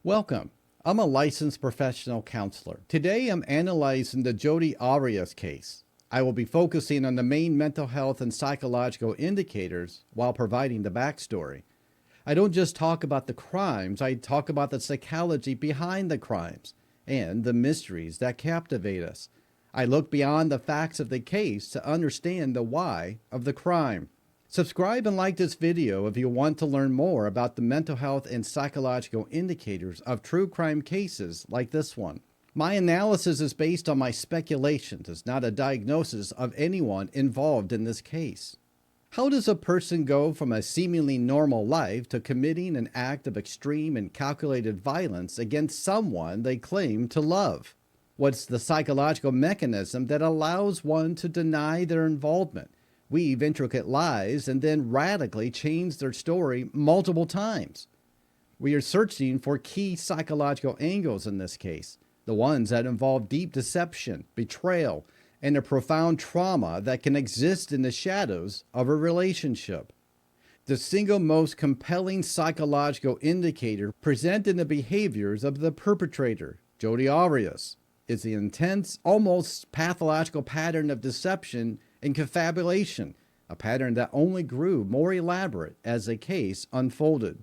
Welcome. I'm a licensed professional counselor. Today I'm analyzing the Jodi Arias case. I will be focusing on the main mental health and psychological indicators while providing the backstory. I don't just talk about the crimes, I talk about the psychology behind the crimes and the mysteries that captivate us. I look beyond the facts of the case to understand the why of the crime. Subscribe and like this video if you want to learn more about the mental health and psychological indicators of true crime cases like this one. My analysis is based on my speculations. It's not a diagnosis of anyone involved in this case. How does a person go from a seemingly normal life to committing an act of extreme and calculated violence against someone they claim to love? What's the psychological mechanism that allows one to deny their involvement, weave intricate lies, and then radically change their story multiple times? We are searching for key psychological angles in this case, the ones that involve deep deception, betrayal, and a profound trauma that can exist in the shadows of a relationship. The single most compelling psychological indicator present in the behaviors of the perpetrator, Jodi Arias, is the intense, almost pathological pattern of deception and confabulation, a pattern that only grew more elaborate as the case unfolded.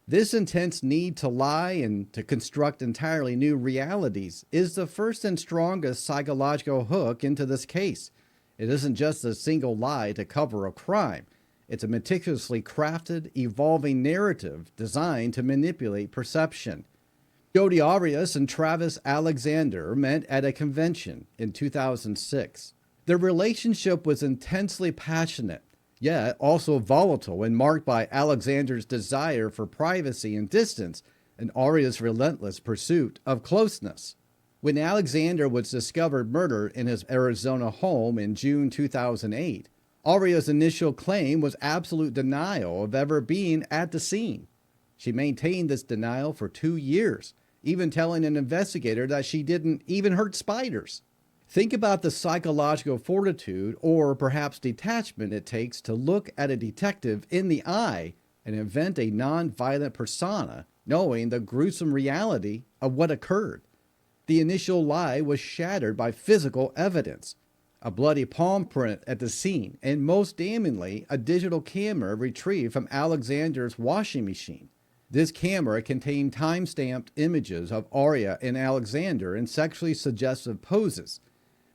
This intense need to lie and to construct entirely new realities is the first and strongest psychological hook into this case. It isn't just a single lie to cover a crime. It's a meticulously crafted, evolving narrative designed to manipulate perception. Jodi Arias and Travis Alexander met at a convention in 2006. Their relationship was intensely passionate, yet also volatile and marked by Alexander's desire for privacy and distance and Arias' relentless pursuit of closeness. When Alexander was discovered murdered in his Arizona home in June 2008, Arias' initial claim was absolute denial of ever being at the scene. She maintained this denial for 2 years, even telling an investigator that she didn't even hurt spiders. Think about the psychological fortitude or perhaps detachment it takes to look at a detective in the eye and invent a non-violent persona, knowing the gruesome reality of what occurred. The initial lie was shattered by physical evidence, a bloody palm print at the scene, and most damningly, a digital camera retrieved from Alexander's washing machine. This camera contained time-stamped images of Aria and Alexander in sexually suggestive poses,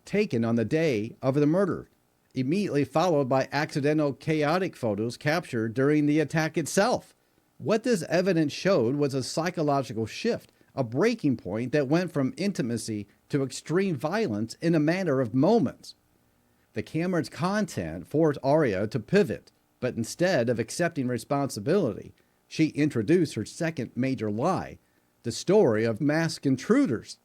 taken on the day of the murder, immediately followed by accidental chaotic photos captured during the attack itself. What this evidence showed was a psychological shift, a breaking point that went from intimacy to extreme violence in a matter of moments. The camera's content forced Aria to pivot, but instead of accepting responsibility, she introduced her second major lie, the story of masked intruders.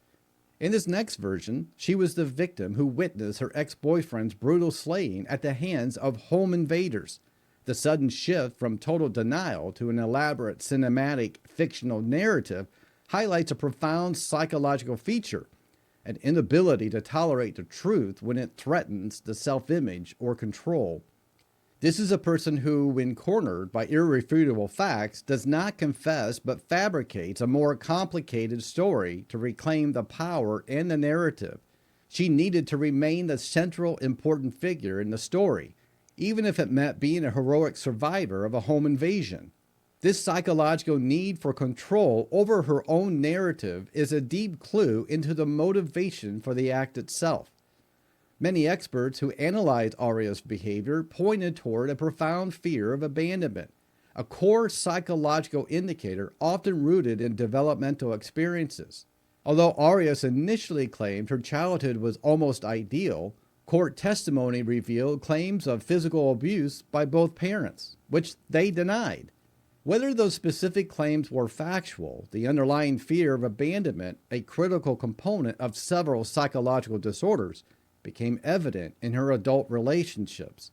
In this next version, she was the victim who witnessed her ex-boyfriend's brutal slaying at the hands of home invaders. The sudden shift from total denial to an elaborate cinematic fictional narrative highlights a profound psychological feature, an inability to tolerate the truth when it threatens the self-image or control. This is a person who, when cornered by irrefutable facts, does not confess but fabricates a more complicated story to reclaim the power and the narrative. She needed to remain the central important figure in the story, even if it meant being a heroic survivor of a home invasion. This psychological need for control over her own narrative is a deep clue into the motivation for the act itself. Many experts who analyzed Arias' behavior pointed toward a profound fear of abandonment, a core psychological indicator often rooted in developmental experiences. Although Arias initially claimed her childhood was almost ideal, court testimony revealed claims of physical abuse by both parents, which they denied. Whether those specific claims were factual, the underlying fear of abandonment, a critical component of several psychological disorders, became evident in her adult relationships.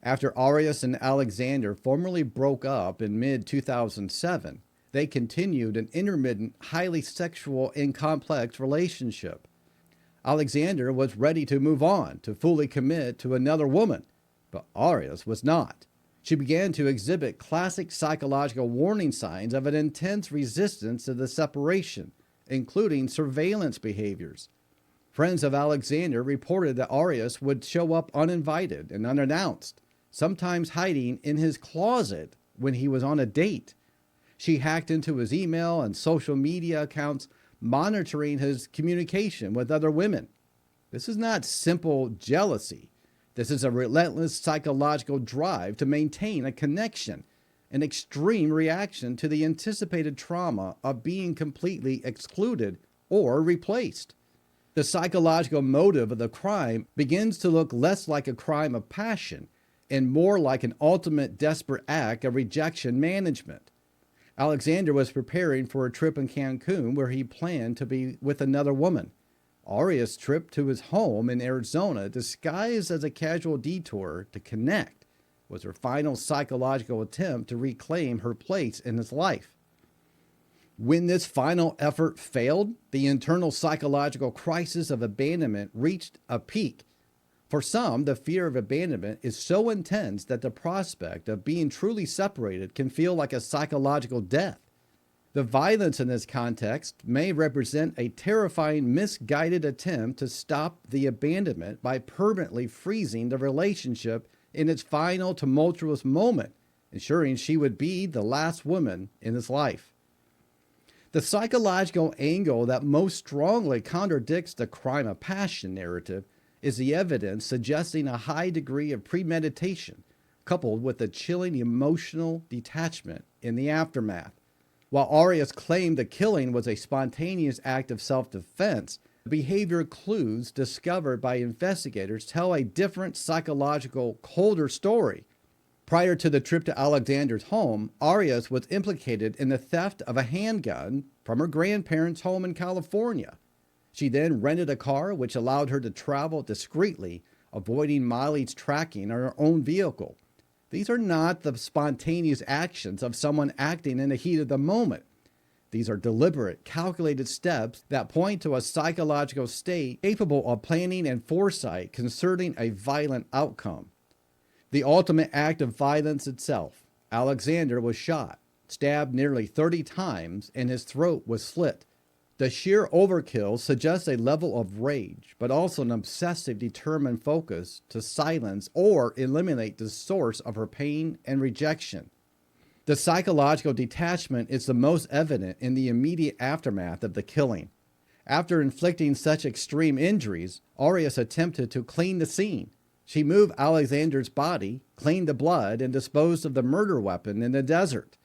After Arias and Alexander formally broke up in mid-2007, they continued an intermittent, highly sexual and complex relationship. Alexander was ready to move on, to fully commit to another woman, but Arias was not. She began to exhibit classic psychological warning signs of an intense resistance to the separation, including surveillance behaviors. Friends of Alexander reported that Arias would show up uninvited and unannounced, sometimes hiding in his closet when he was on a date. She hacked into his email and social media accounts, monitoring his communication with other women. This is not simple jealousy. This is a relentless psychological drive to maintain a connection, an extreme reaction to the anticipated trauma of being completely excluded or replaced. The psychological motive of the crime begins to look less like a crime of passion and more like an ultimate desperate act of rejection management. Alexander was preparing for a trip in Cancun where he planned to be with another woman. Arias' trip to his home in Arizona, disguised as a casual detour to connect, was her final psychological attempt to reclaim her place in his life. When this final effort failed, the internal psychological crisis of abandonment reached a peak. For some, the fear of abandonment is so intense that the prospect of being truly separated can feel like a psychological death. The violence in this context may represent a terrifying, misguided attempt to stop the abandonment by permanently freezing the relationship in its final tumultuous moment, ensuring she would be the last woman in his life. The psychological angle that most strongly contradicts the crime of passion narrative is the evidence suggesting a high degree of premeditation, coupled with a chilling emotional detachment in the aftermath. While Arias claimed the killing was a spontaneous act of self-defense, behavior clues discovered by investigators tell a different psychological, colder story. Prior to the trip to Alexander's home, Arias was implicated in the theft of a handgun from her grandparents' home in California. She then rented a car which allowed her to travel discreetly, avoiding mileage tracking on her own vehicle. These are not the spontaneous actions of someone acting in the heat of the moment. These are deliberate, calculated steps that point to a psychological state capable of planning and foresight concerning a violent outcome. The ultimate act of violence itself. Alexander was shot, stabbed nearly 30 times, and his throat was slit. The sheer overkill suggests a level of rage, but also an obsessive, determined focus to silence or eliminate the source of her pain and rejection. The psychological detachment is the most evident in the immediate aftermath of the killing. After inflicting such extreme injuries, Arias attempted to clean the scene. She moved Alexander's body, cleaned the blood, and disposed of the murder weapon in the desert.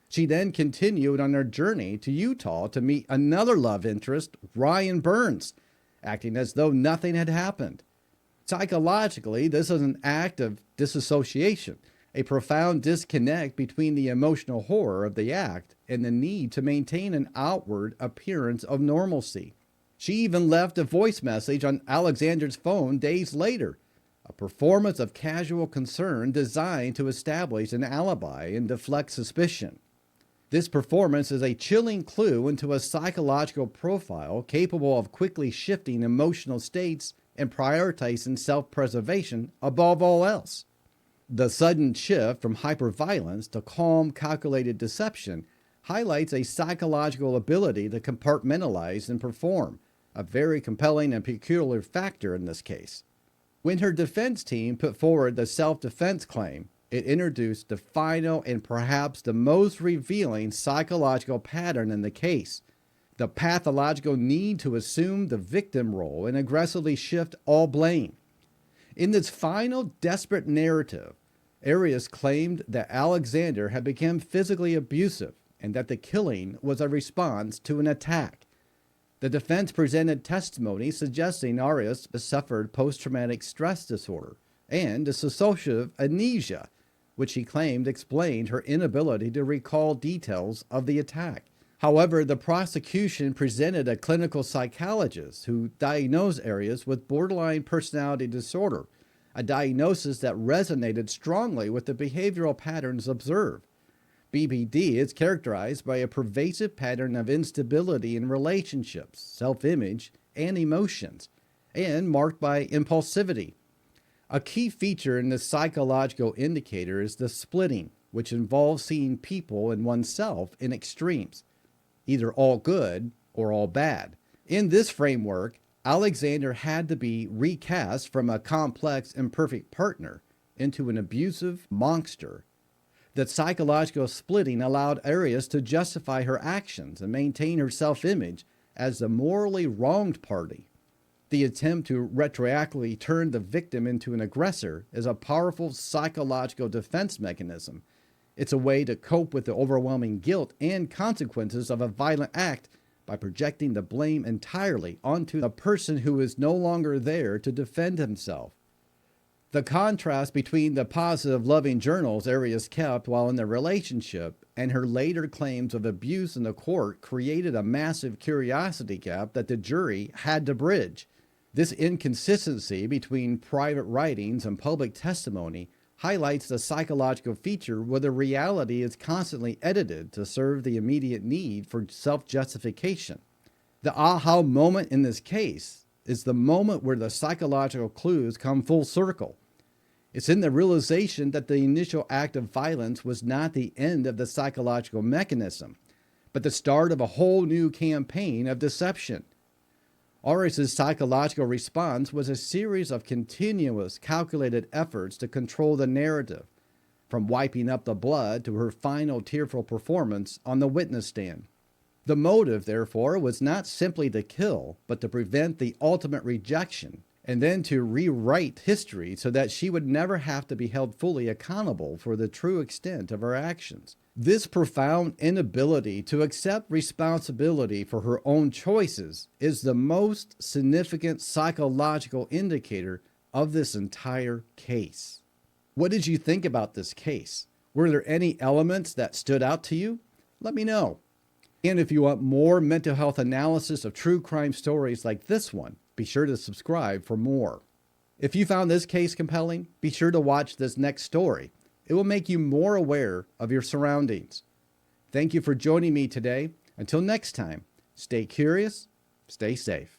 She then continued on her journey to Utah to meet another love interest, Ryan Burns, acting as though nothing had happened. Psychologically, this is an act of disassociation, a profound disconnect between the emotional horror of the act and the need to maintain an outward appearance of normalcy. She even left a voice message on Alexander's phone days later, a performance of casual concern designed to establish an alibi and deflect suspicion. This performance is a chilling clue into a psychological profile capable of quickly shifting emotional states and prioritizing self-preservation above all else. The sudden shift from hyperviolence to calm, calculated deception highlights a psychological ability to compartmentalize and perform, a very compelling and peculiar factor in this case. When her defense team put forward the self-defense claim, it introduced the final and perhaps the most revealing psychological pattern in the case: the pathological need to assume the victim role and aggressively shift all blame. In this final desperate narrative, Arias claimed that Alexander had become physically abusive and that the killing was a response to an attack. The defense presented testimony suggesting Arias suffered post-traumatic stress disorder and dissociative amnesia, which he claimed explained her inability to recall details of the attack. However, the prosecution presented a clinical psychologist who diagnosed Arias with borderline personality disorder, a diagnosis that resonated strongly with the behavioral patterns observed. BPD is characterized by a pervasive pattern of instability in relationships, self-image, and emotions, and marked by impulsivity. A key feature in this psychological indicator is the splitting, which involves seeing people and oneself in extremes, either all good or all bad. In this framework, Alexander had to be recast from a complex, imperfect partner into an abusive monster. That psychological splitting allowed Arias to justify her actions and maintain her self-image as the morally wronged party. The attempt to retroactively turn the victim into an aggressor is a powerful psychological defense mechanism. It's a way to cope with the overwhelming guilt and consequences of a violent act by projecting the blame entirely onto the person who is no longer there to defend himself. The contrast between the positive, loving journals Arias kept while in the relationship and her later claims of abuse in the court created a massive curiosity gap that the jury had to bridge. This inconsistency between private writings and public testimony highlights the psychological feature where the reality is constantly edited to serve the immediate need for self-justification. The aha moment in this case is the moment where the psychological clues come full circle. It's in the realization that the initial act of violence was not the end of the psychological mechanism, but the start of a whole new campaign of deception. Arias' psychological response was a series of continuous, calculated efforts to control the narrative, from wiping up the blood to her final tearful performance on the witness stand. The motive, therefore, was not simply to kill, but to prevent the ultimate rejection, and then to rewrite history so that she would never have to be held fully accountable for the true extent of her actions. This profound inability to accept responsibility for her own choices is the most significant psychological indicator of this entire case. What did you think about this case? Were there any elements that stood out to you? Let me know. And if you want more mental health analysis of true crime stories like this one, be sure to subscribe for more. If you found this case compelling, be sure to watch this next story. It will make you more aware of your surroundings. Thank you for joining me today. Until next time, stay curious, stay safe.